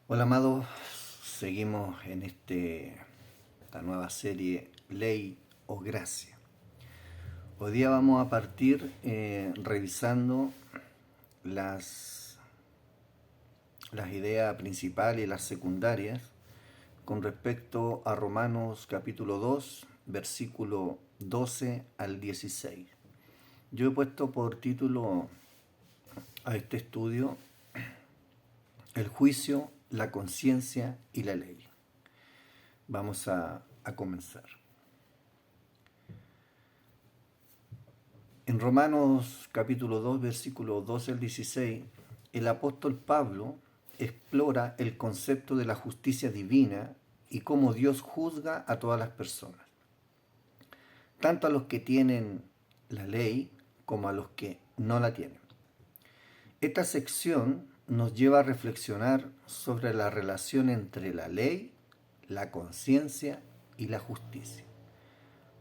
Hola amados, seguimos en esta nueva serie Ley o Gracia. Hoy día vamos a partir revisando las, las ideas principales y las secundarias con respecto a Romanos capítulo 2, versículo 12 al 16. Yo he puesto por título a este estudio El juicio, la conciencia y la ley. Vamos a comenzar. En Romanos capítulo 2, versículo 12 al 16, el apóstol Pablo explora el concepto de la justicia divina y cómo Dios juzga a todas las personas, tanto a los que tienen la ley como a los que no la tienen. Esta sección nos lleva a reflexionar sobre la relación entre la ley, la conciencia y la justicia.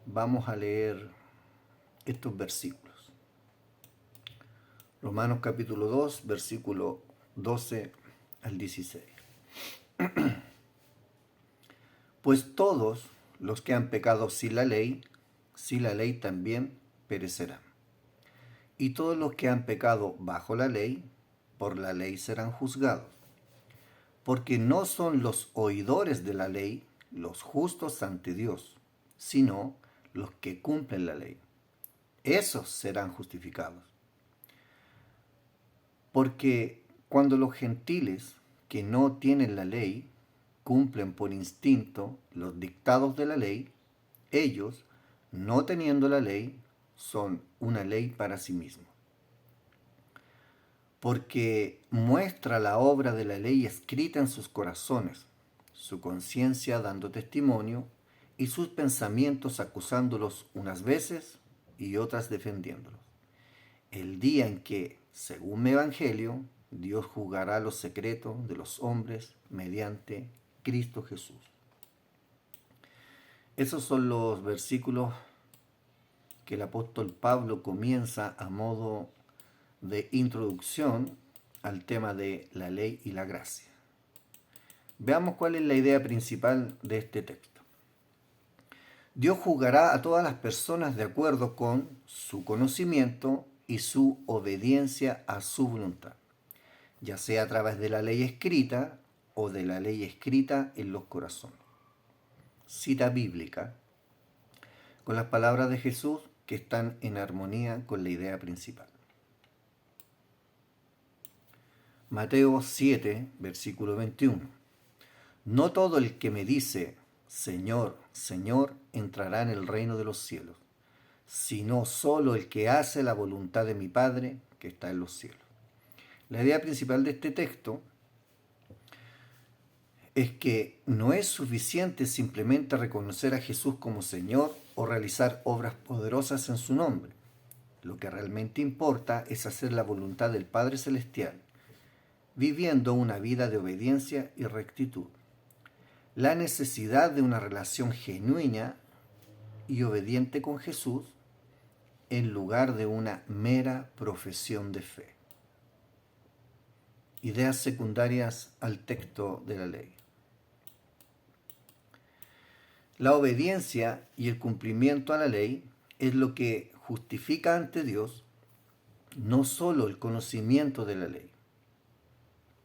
Vamos a leer estos versículos. Romanos capítulo 2, versículo 12 al 16. Pues todos los que han pecado sin la ley también perecerán. Y todos los que han pecado bajo la ley, por la ley serán juzgados. Porque no son los oidores de la ley los justos ante Dios, sino los que cumplen la ley. Esos serán justificados. Porque cuando los gentiles que no tienen la ley cumplen por instinto los dictados de la ley, ellos, no teniendo la ley, son una ley para sí mismos. Porque muestra la obra de la ley escrita en sus corazones, su conciencia dando testimonio y sus pensamientos acusándolos unas veces y otras defendiéndolos. El día en que, según mi evangelio, Dios juzgará los secretos de los hombres mediante Cristo Jesús. Esos son los versículos que el apóstol Pablo comienza a modo de introducción al tema de la ley y la gracia. Veamos cuál es la idea principal de este texto. Dios juzgará a todas las personas de acuerdo con su conocimiento y su obediencia a su voluntad, ya sea a través de la ley escrita o de la ley escrita en los corazones. Cita bíblica con las palabras de Jesús que están en armonía con la idea principal. Mateo 7, versículo 21. No todo el que me dice, Señor, Señor, entrará en el reino de los cielos, sino solo el que hace la voluntad de mi Padre que está en los cielos. La idea principal de este texto es que no es suficiente simplemente reconocer a Jesús como Señor o realizar obras poderosas en su nombre. Lo que realmente importa es hacer la voluntad del Padre Celestial, viviendo una vida de obediencia y rectitud. La necesidad de una relación genuina y obediente con Jesús en lugar de una mera profesión de fe. Ideas secundarias al texto de la ley. La obediencia y el cumplimiento a la ley es lo que justifica ante Dios, no solo el conocimiento de la ley.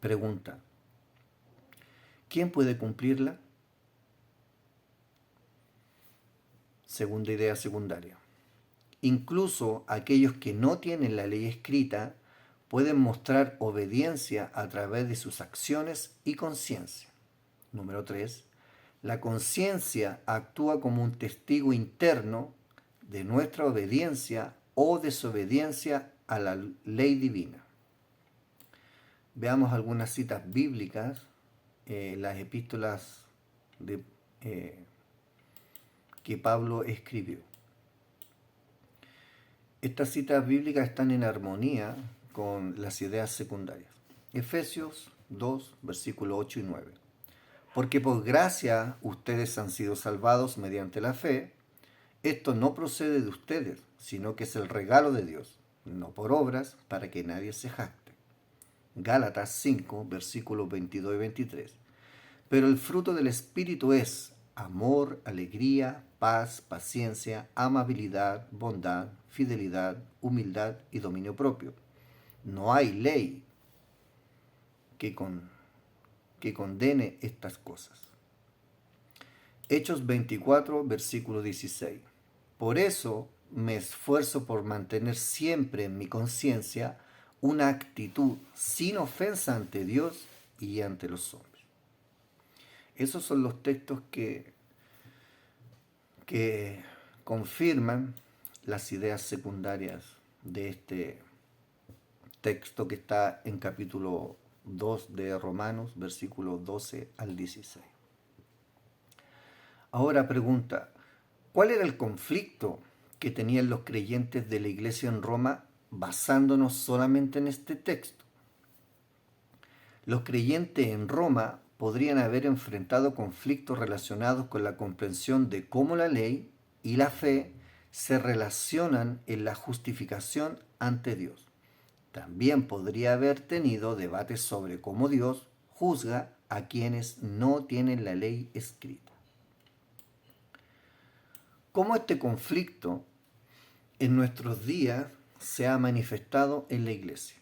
Pregunta: ¿quién puede cumplirla? Segunda idea secundaria. Incluso aquellos que no tienen la ley escrita pueden mostrar obediencia a través de sus acciones y conciencia. Número 3. La conciencia actúa como un testigo interno de nuestra obediencia o desobediencia a la ley divina. Veamos algunas citas bíblicas, las epístolas que Pablo escribió. Estas citas bíblicas están en armonía con las ideas secundarias. Efesios 2, versículos 8 y 9. Porque por gracia ustedes han sido salvados mediante la fe. Esto no procede de ustedes, sino que es el regalo de Dios, no por obras, para que nadie se jacte. Gálatas 5, versículos 22 y 23. Pero el fruto del Espíritu es amor, alegría, paz, paciencia, amabilidad, bondad, fidelidad, humildad y dominio propio. No hay ley que condene estas cosas. Hechos 24, versículo 16. Por eso me esfuerzo por mantener siempre en mi conciencia una actitud sin ofensa ante Dios y ante los hombres. Esos son los textos que confirman las ideas secundarias de este texto que está en capítulo 2 de Romanos, versículos 12 al 16. Ahora pregunta, ¿cuál era el conflicto que tenían los creyentes de la iglesia en Roma basándonos solamente en este texto? Los creyentes en Roma podrían haber enfrentado conflictos relacionados con la comprensión de cómo la ley y la fe se relacionan en la justificación ante Dios. También podría haber tenido debates sobre cómo Dios juzga a quienes no tienen la ley escrita. ¿Cómo este conflicto en nuestros días se ha manifestado en la iglesia?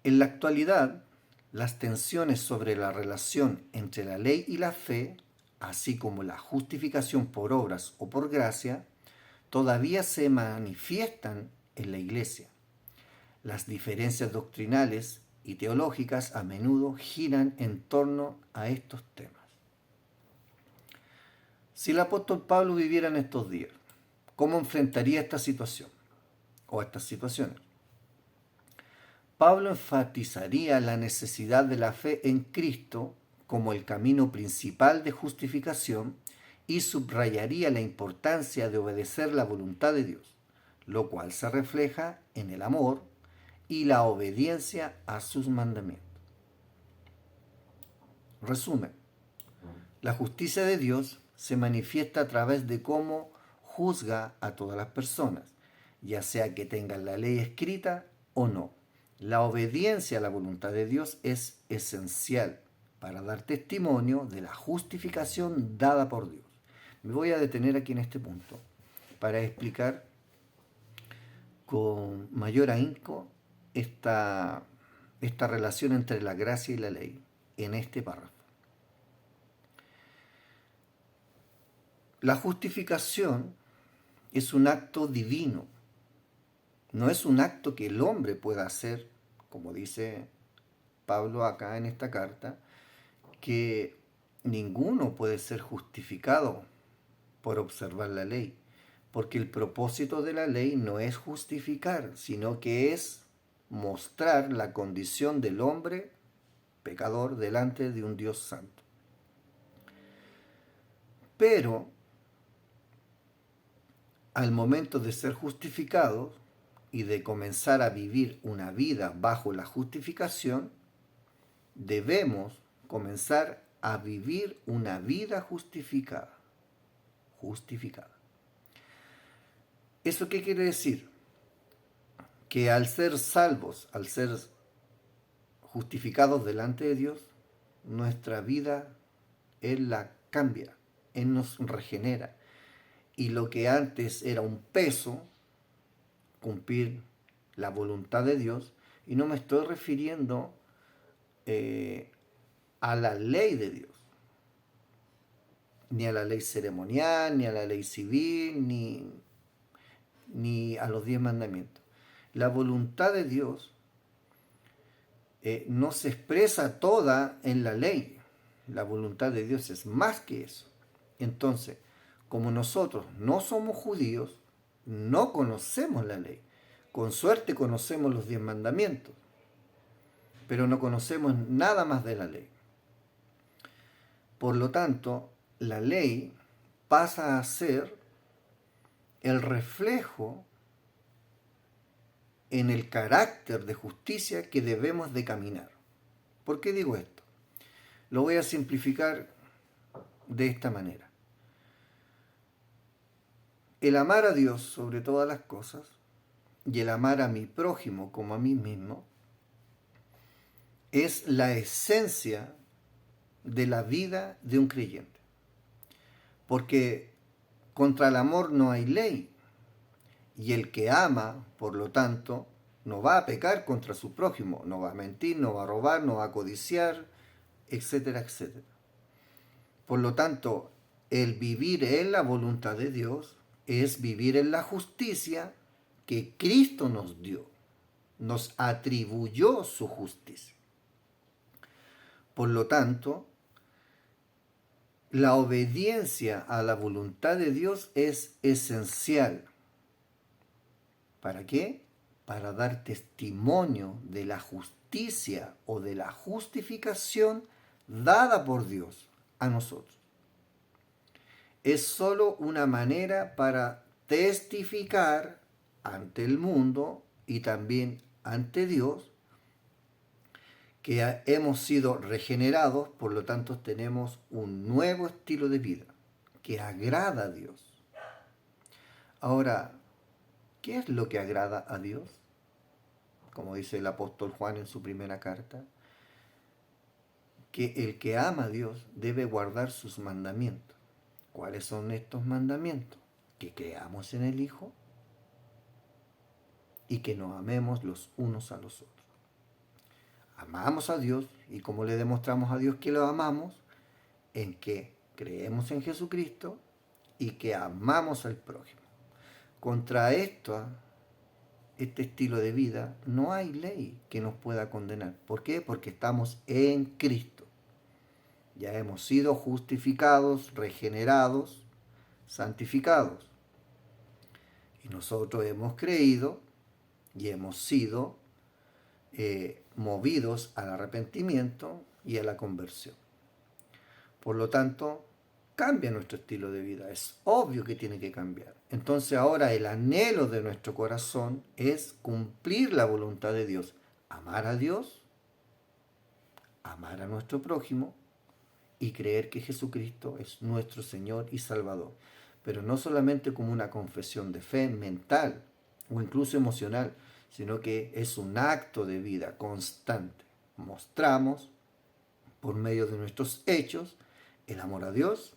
En la actualidad, las tensiones sobre la relación entre la ley y la fe, así como la justificación por obras o por gracia, todavía se manifiestan en la iglesia. Las diferencias doctrinales y teológicas a menudo giran en torno a estos temas. Si el apóstol Pablo viviera en estos días, ¿cómo enfrentaría esta situación o estas situaciones? Pablo enfatizaría la necesidad de la fe en Cristo como el camino principal de justificación y subrayaría la importancia de obedecer la voluntad de Dios, lo cual se refleja en el amor y la obediencia a sus mandamientos. Resumen, la justicia de Dios se manifiesta a través de cómo juzga a todas las personas, ya sea que tengan la ley escrita o no. La obediencia a la voluntad de Dios es esencial para dar testimonio de la justificación dada por Dios. Me voy a detener aquí en este punto para explicar con mayor ahínco esta relación entre la gracia y la ley en este párrafo. La justificación es un acto divino, no es un acto que el hombre pueda hacer, como dice Pablo acá en esta carta, que ninguno puede ser justificado por observar la ley, porque el propósito de la ley no es justificar, sino que es mostrar la condición del hombre pecador delante de un Dios santo. Pero al momento de ser justificados y de comenzar a vivir una vida bajo la justificación, debemos comenzar a vivir una vida justificada. ¿Eso qué quiere decir? Que al ser salvos, al ser justificados delante de Dios, nuestra vida Él la cambia, Él nos regenera. Y lo que antes era un peso, cumplir la voluntad de Dios, y no me estoy refiriendo a la ley de Dios, ni a la ley ceremonial, ni a la ley civil, ni a los 10 mandamientos. La voluntad de Dios no se expresa toda en la ley. La voluntad de Dios es más que eso. Entonces, como nosotros no somos judíos, no conocemos la ley. Con suerte conocemos los 10 mandamientos, pero no conocemos nada más de la ley. Por lo tanto, la ley pasa a ser el reflejo en el carácter de justicia que debemos de caminar. ¿Por qué digo esto? Lo voy a simplificar de esta manera. El amar a Dios sobre todas las cosas y el amar a mi prójimo como a mí mismo es la esencia de la vida de un creyente. Porque contra el amor no hay ley. Y el que ama, por lo tanto, no va a pecar contra su prójimo, no va a mentir, no va a robar, no va a codiciar, etcétera, etcétera. Por lo tanto, el vivir en la voluntad de Dios es vivir en la justicia que Cristo nos dio, nos atribuyó su justicia. Por lo tanto, la obediencia a la voluntad de Dios es esencial. ¿Para qué? Para dar testimonio de la justicia o de la justificación dada por Dios a nosotros. Es sólo una manera para testificar ante el mundo y también ante Dios que hemos sido regenerados, por lo tanto tenemos un nuevo estilo de vida que agrada a Dios. Ahora, ¿qué es lo que agrada a Dios? Como dice el apóstol Juan en su primera carta, que el que ama a Dios debe guardar sus mandamientos. ¿Cuáles son estos mandamientos? Que creamos en el Hijo y que nos amemos los unos a los otros. Amamos a Dios, y ¿cómo le demostramos a Dios que lo amamos? En que creemos en Jesucristo y que amamos al prójimo. Contra este estilo de vida no hay ley que nos pueda condenar. ¿Por qué? Porque estamos en Cristo. Ya hemos sido justificados, regenerados, santificados. Y nosotros hemos creído y hemos sido movidos al arrepentimiento y a la conversión. Por lo tanto, cambia nuestro estilo de vida. Es obvio que tiene que cambiar. Entonces ahora el anhelo de nuestro corazón es cumplir la voluntad de Dios. Amar a Dios, amar a nuestro prójimo y creer que Jesucristo es nuestro Señor y Salvador. Pero no solamente como una confesión de fe mental o incluso emocional, sino que es un acto de vida constante. Mostramos por medio de nuestros hechos el amor a Dios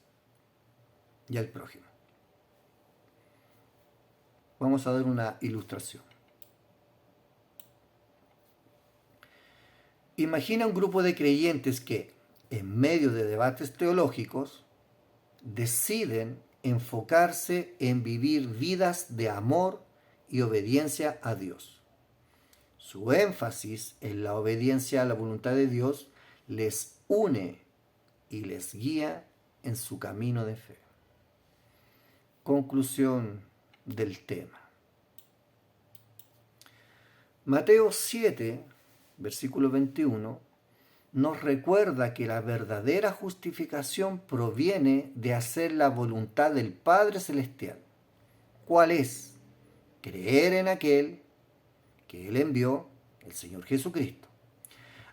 y al prójimo. Vamos a dar una ilustración. Imagina un grupo de creyentes que, en medio de debates teológicos, deciden enfocarse en vivir vidas de amor y obediencia a Dios. Su énfasis en la obediencia a la voluntad de Dios les une y les guía en su camino de fe. Conclusión del tema. Mateo 7, versículo 21, nos recuerda que la verdadera justificación proviene de hacer la voluntad del Padre Celestial. ¿Cuál es? Creer en aquel que Él envió, el Señor Jesucristo.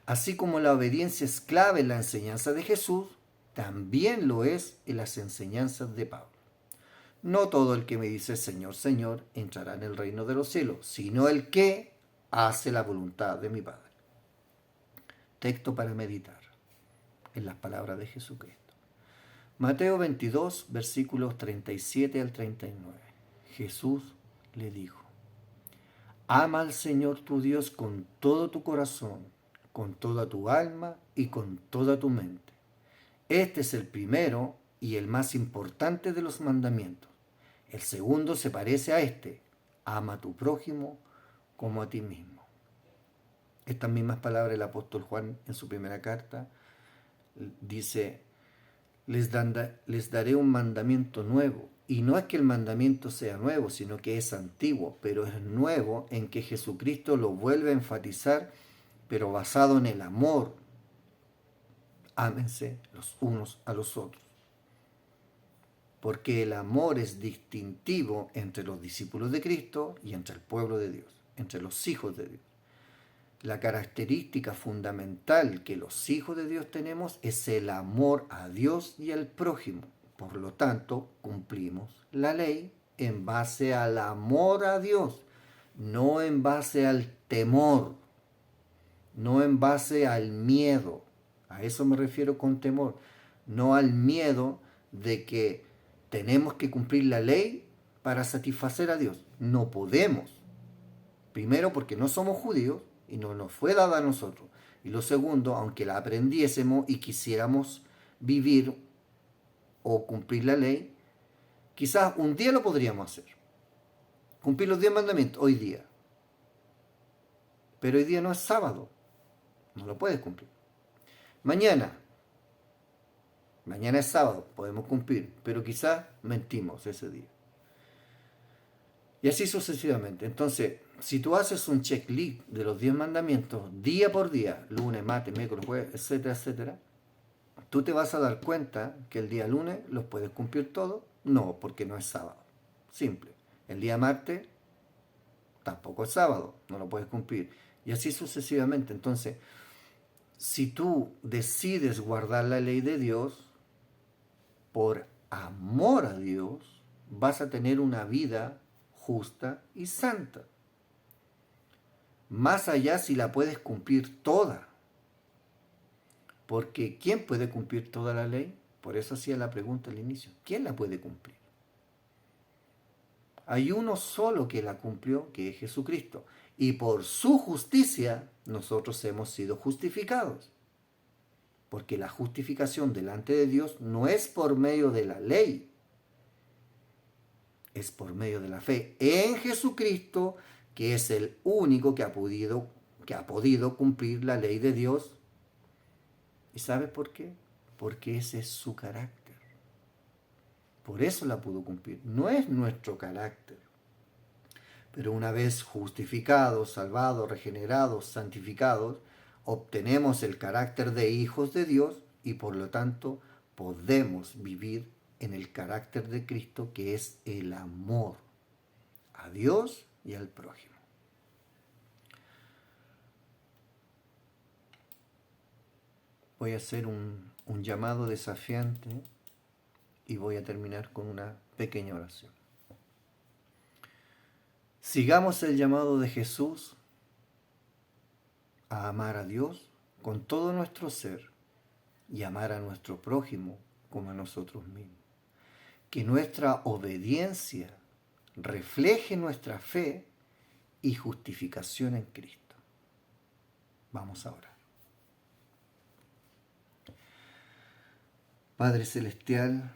Así como la obediencia es clave en la enseñanza de Jesús, también lo es en las enseñanzas de Pablo. No todo el que me dice Señor, Señor, entrará en el reino de los cielos, sino el que hace la voluntad de mi Padre. Texto para meditar en las palabras de Jesucristo. Mateo 22, versículos 37 al 39. Jesús le dijo: ama al Señor tu Dios con todo tu corazón, con toda tu alma y con toda tu mente. Este es el primero y el más importante de los mandamientos. El segundo se parece a este: ama a tu prójimo como a ti mismo. Estas mismas palabras del apóstol Juan en su primera carta dice: les daré un mandamiento nuevo. Y no es que el mandamiento sea nuevo, sino que es antiguo, pero es nuevo en que Jesucristo lo vuelve a enfatizar, pero basado en el amor. Ámense los unos a los otros. Porque el amor es distintivo entre los discípulos de Cristo y entre el pueblo de Dios, entre los hijos de Dios. La característica fundamental que los hijos de Dios tenemos es el amor a Dios y al prójimo. Por lo tanto, cumplimos la ley en base al amor a Dios, no en base al temor. no en base al miedo. A eso me refiero con temor. No al miedo de que tenemos que cumplir la ley para satisfacer a Dios. No podemos. Primero porque no somos judíos y no nos fue dada a nosotros. Y lo segundo, aunque la aprendiésemos y quisiéramos vivir o cumplir la ley, quizás un día lo podríamos hacer. Cumplir los 10 mandamientos hoy día. Pero hoy día no es sábado. No lo puedes cumplir. Mañana. Mañana es sábado. Podemos cumplir. Pero quizás mentimos ese día. Y así sucesivamente. Entonces, si tú haces un checklist de los 10 mandamientos día por día, lunes, martes, miércoles, jueves, etcétera, etcétera, tú te vas a dar cuenta que el día lunes los puedes cumplir todos. No, porque no es sábado. Simple. El día martes tampoco es sábado. No lo puedes cumplir. Y así sucesivamente. Entonces, si tú decides guardar la ley de Dios, por amor a Dios, vas a tener una vida justa y santa. Más allá si la puedes cumplir toda. Porque ¿quién puede cumplir toda la ley? Por eso hacía la pregunta al inicio. ¿Quién la puede cumplir? Hay uno solo que la cumplió, que es Jesucristo. Y por su justicia nosotros hemos sido justificados. Porque la justificación delante de Dios no es por medio de la ley, es por medio de la fe en Jesucristo, que es el único que ha podido cumplir la ley de Dios. ¿Y sabes por qué? Porque ese es su carácter. Por eso la pudo cumplir. No es nuestro carácter. Pero una vez justificados, salvados, regenerados, santificados, obtenemos el carácter de hijos de Dios y por lo tanto podemos vivir en el carácter de Cristo, que es el amor a Dios y al prójimo. Voy a hacer un llamado desafiante y voy a terminar con una pequeña oración. Sigamos el llamado de Jesús a amar a Dios con todo nuestro ser y amar a nuestro prójimo como a nosotros mismos. Que nuestra obediencia refleje nuestra fe y justificación en Cristo. Vamos a orar. Padre Celestial,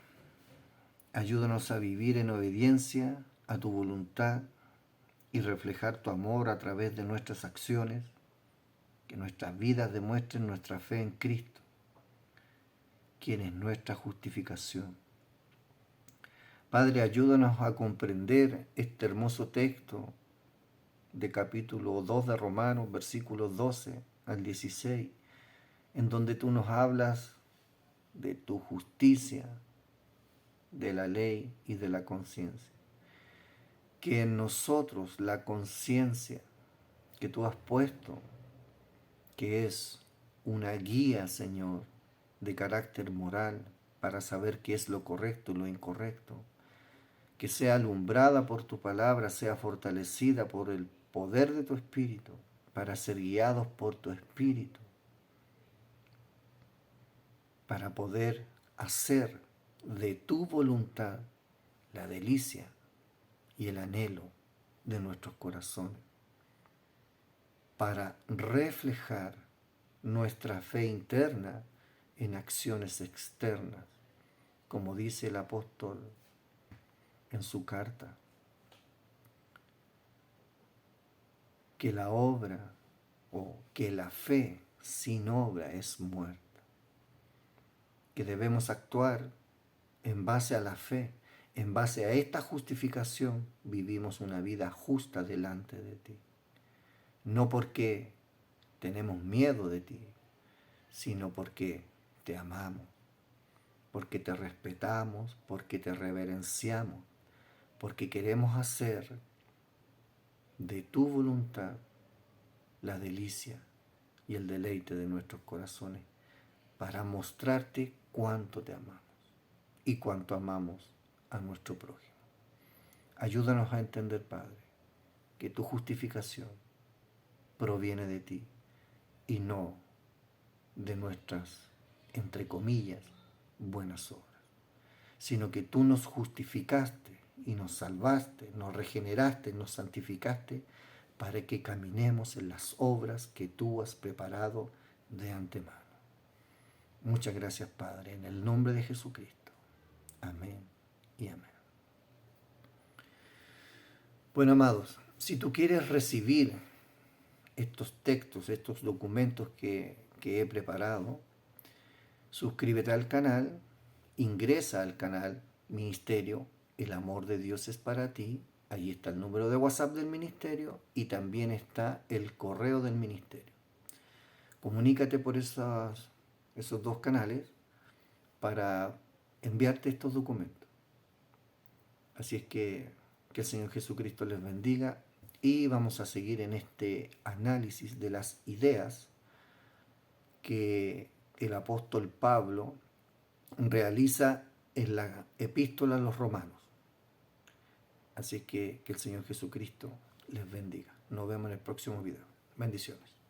ayúdanos a vivir en obediencia a tu voluntad y reflejar tu amor a través de nuestras acciones, que nuestras vidas demuestren nuestra fe en Cristo, quien es nuestra justificación. Padre, ayúdanos a comprender este hermoso texto de capítulo 2 de Romanos, versículos 12 al 16, en donde tú nos hablas de tu justicia, de la ley y de la conciencia. Que en nosotros la conciencia que tú has puesto, que es una guía, Señor, de carácter moral para saber qué es lo correcto y lo incorrecto, que sea alumbrada por tu palabra, sea fortalecida por el poder de tu Espíritu, para ser guiados por tu Espíritu, para poder hacer de tu voluntad la delicia y el anhelo de nuestros corazones, para reflejar nuestra fe interna en acciones externas, como dice el apóstol en su carta, que la obra o que la fe sin obra es muerta, que debemos actuar en base a la fe, en base a esta justificación vivimos una vida justa delante de ti, no porque tenemos miedo de ti, sino porque te amamos, porque te respetamos, porque te reverenciamos, porque queremos hacer de tu voluntad la delicia y el deleite de nuestros corazones, para mostrarte cuánto te amamos y cuánto amamos a nuestro prójimo. Ayúdanos a entender, Padre, que tu justificación proviene de ti y no de nuestras, entre comillas, buenas obras, sino que tú nos justificaste y nos salvaste, nos regeneraste, nos santificaste para que caminemos en las obras que tú has preparado de antemano. Muchas gracias, Padre, en el nombre de Jesucristo. Amén y amén. Bueno, amados, si tú quieres recibir estos textos, estos documentos que he preparado, suscríbete al canal, ingresa al canal Ministerio El Amor de Dios es para ti. Ahí está el número de WhatsApp del ministerio y también está el correo del ministerio. Comunícate por esos dos canales para enviarte estos documentos. Así es que el Señor Jesucristo les bendiga y vamos a seguir en este análisis de las ideas que el apóstol Pablo realiza en la epístola a los romanos. Así que el Señor Jesucristo les bendiga. Nos vemos en el próximo video. Bendiciones.